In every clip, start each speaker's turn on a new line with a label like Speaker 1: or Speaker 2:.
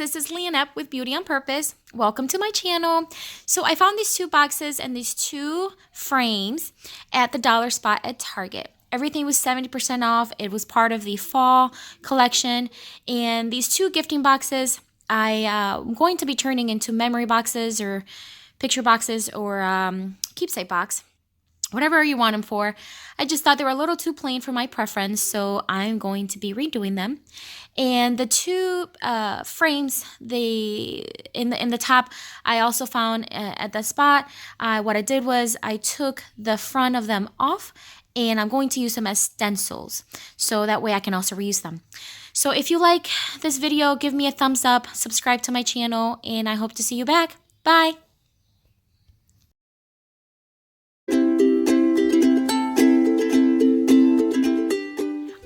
Speaker 1: this is Leonette with Beauty on Purpose. Welcome to my channel. So I found these two boxes and these two frames at the dollar spot at Target. Everything was 70% off. It was part of the fall collection. And these two gifting boxes, I'm going to be turning into memory boxes or picture boxes or keepsake box. Whatever you want them for. I just thought they were a little too plain for my preference, so I'm going to be redoing them. And the two frames, in the top, I also found at the spot. What I did was I took the front of them off, and I'm going to use them as stencils, so that way I can also reuse them. So if you like this video, give me a thumbs up, subscribe to my channel, and I hope to see you back. Bye!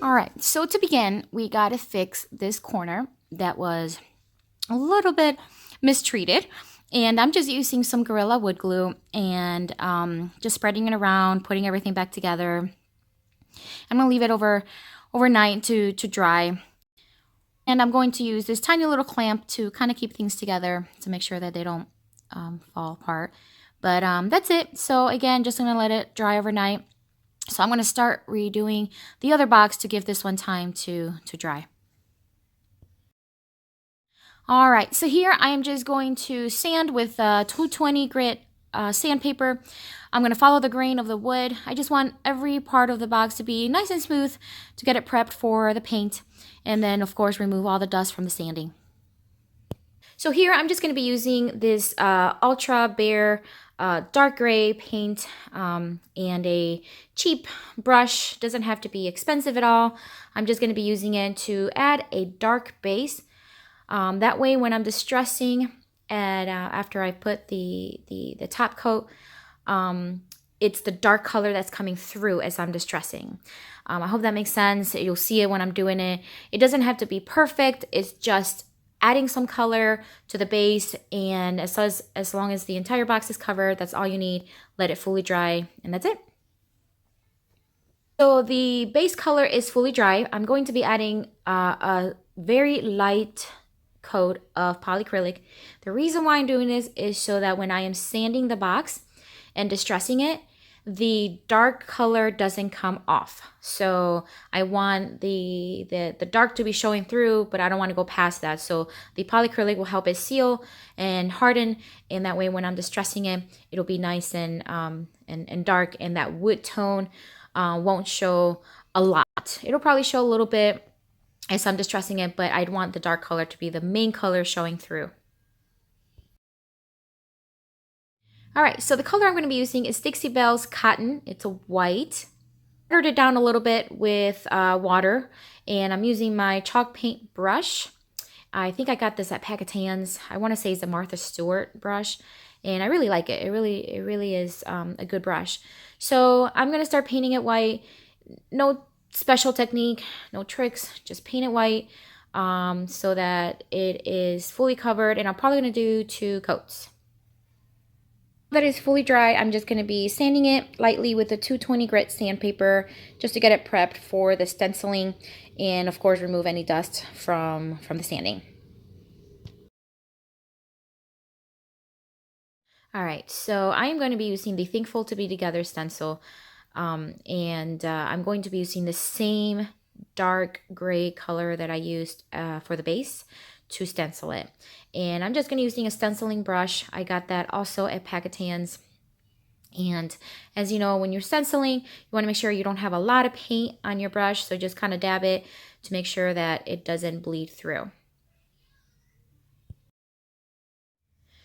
Speaker 1: Alright, so to begin, we got to fix this corner that was a little bit mistreated. And I'm just using some Gorilla wood glue and just spreading it around, putting everything back together. I'm going to leave it overnight to dry. And I'm going to use this tiny little clamp to kind of keep things together to make sure that they don't fall apart. But that's it. So again, just going to let it dry overnight. So I'm going to start redoing the other box to give this one time to dry. All right, so here I am just going to sand with 220 grit sandpaper. I'm going to follow the grain of the wood. I just want every part of the box to be nice and smooth to get it prepped for the paint. And then, of course, remove all the dust from the sanding. So here I'm just going to be using this Ultra Behr dark gray paint and a cheap brush. Doesn't have to be expensive at all. I'm just going to be using it to add a dark base. That way when I'm distressing and after I put the top coat, it's the dark color that's coming through as I'm distressing. I hope that makes sense. You'll see it when I'm doing it. It doesn't have to be perfect. It's just adding some color to the base, and as long as the entire box is covered, that's all you need. Let it fully dry, and that's it. So the base color is fully dry. I'm going to be adding a very light coat of polycrylic. The reason why I'm doing this is so that when I am sanding the box and distressing it, the dark color doesn't come off. So I want the dark to be showing through, but I don't want to go past that. So the polycrylic will help it seal and harden, and that way when I'm distressing it, it'll be nice and dark, and that wood tone won't show a lot. It'll probably show a little bit as I'm distressing it, but I'd want the dark color to be the main color showing through. All right, so the color I'm going to be using is Dixie Belle's Cotton. It's a white. I watered it down a little bit with water, and I'm using my chalk paint brush. I think I got this at Packetans. I want to say it's a Martha Stewart brush, and I really like it. It really is a good brush. So I'm going to start painting it white. No special technique, no tricks, just paint it white so that it is fully covered, and I'm probably going to do 2 coats. That is fully dry, I'm just going to be sanding it lightly with a 220 grit sandpaper just to get it prepped for the stenciling, and of course remove any dust from the sanding. Alright, so I am going to be using the Thankful to Be Together stencil, and I'm going to be using the same dark gray color that I used for the base to stencil it. And I'm just going to be using a stenciling brush. I got that also at Packetans. And as you know, when you're stenciling, you want to make sure you don't have a lot of paint on your brush, so just kind of dab it to make sure that it doesn't bleed through.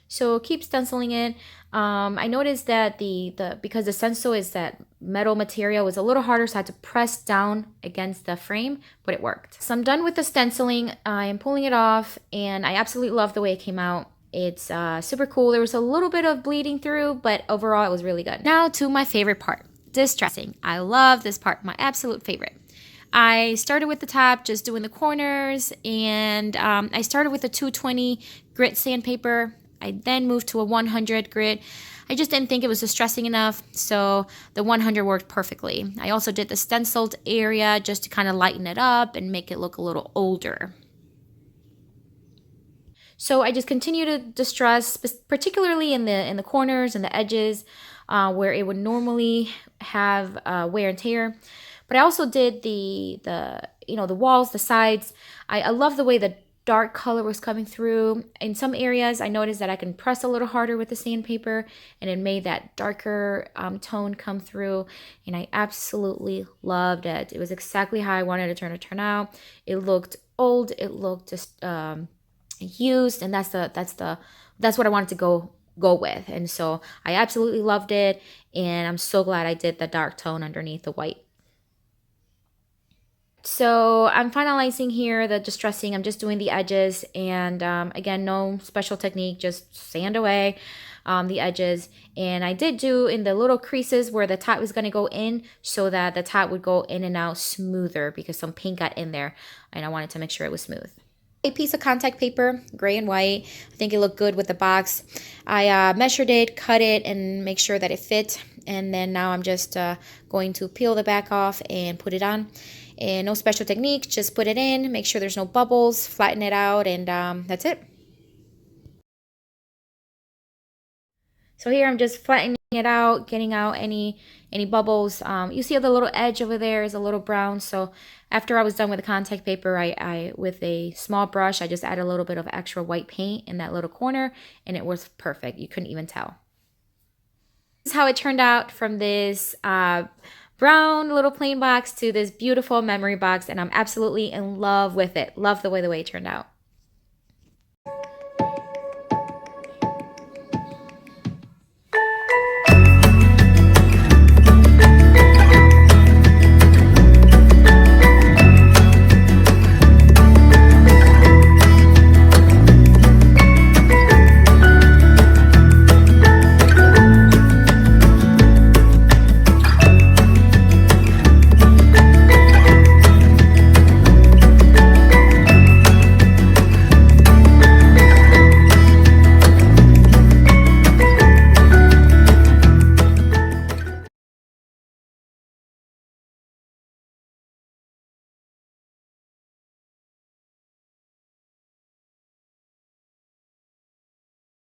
Speaker 1: So keep stenciling it. I noticed that because the stencil is that metal material, was a little harder, so I had to press down against the frame, but it worked. So I'm done with the stenciling. I am pulling it off, and I absolutely love the way it came out. It's super cool. There was a little bit of bleeding through, but overall it was really good. Now to my favorite part, distressing. I love this part, my absolute favorite. I started with the top, just doing the corners, and I started with a 220 grit sandpaper. I then moved to a 100 grit. I just didn't think it was distressing enough, so the 100 worked perfectly. I also did the stenciled area just to kind of lighten it up and make it look a little older. So I just continue to distress, particularly in the corners and the edges where it would normally have wear and tear. But I also did the walls, the sides. I love the way the dark color was coming through. In some areas, I noticed that I can press a little harder with the sandpaper, and it made that darker tone come through. And I absolutely loved it. It was exactly how I wanted it to turn out. It looked old. It looked just used, and that's what I wanted to go with. And so I absolutely loved it, and I'm so glad I did the dark tone underneath the white. So I'm finalizing here the distressing. I'm just doing the edges, and again, no special technique, just sand away the edges. And I did do in the little creases where the top was going to go in, so that the top would go in and out smoother, because some paint got in there and I wanted to make sure it was smooth. A piece of contact paper, gray and white. I think it looked good with the box. I measured it, cut it, and make sure that it fit. And then now I'm just going to peel the back off and put it on. And no special technique, just put it in, make sure there's no bubbles, flatten it out, and that's it. So here I'm just flattening it out, getting out any bubbles. You see the little edge over there is a little brown. So after I was done with the contact paper, I with a small brush, I just added a little bit of extra white paint in that little corner, and it was perfect. You couldn't even tell. This is how it turned out from this brown little plain box to this beautiful memory box, and I'm absolutely in love with it. Love the way it turned out.